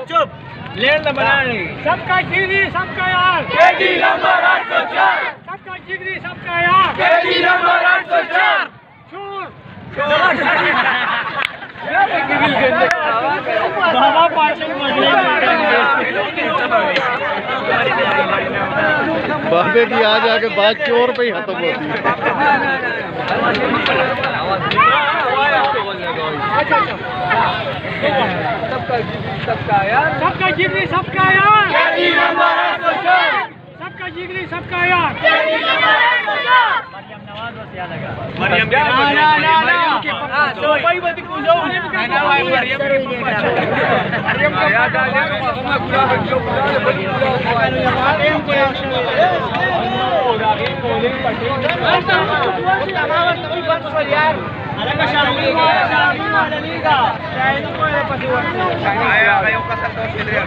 चुप लेन बनाने सबका जिगरी सबका यार केडी नंबर 804 सबका जिगरी सबका यार केडी नंबर 804 छोड़ बाबा पार्टी बाबे की आ जाके बात चोर पे ही खत्म होती है। सबका यार सबका जिगरी सबका यार केडी नंबर 804 सबका जिगरी सबका यार केडी नंबर 804 मरियम नवाज बस याद लगा मरियम के हां तो भाई बदी पूछो मरियम के याद आ गया मैं पूरा वीडियो पूरा मरियम को आगे कॉलिंग पट्टी तमाम तभी बंद कर यार अरे का शादी का चाइना को पति आया आया का संतोष के लिए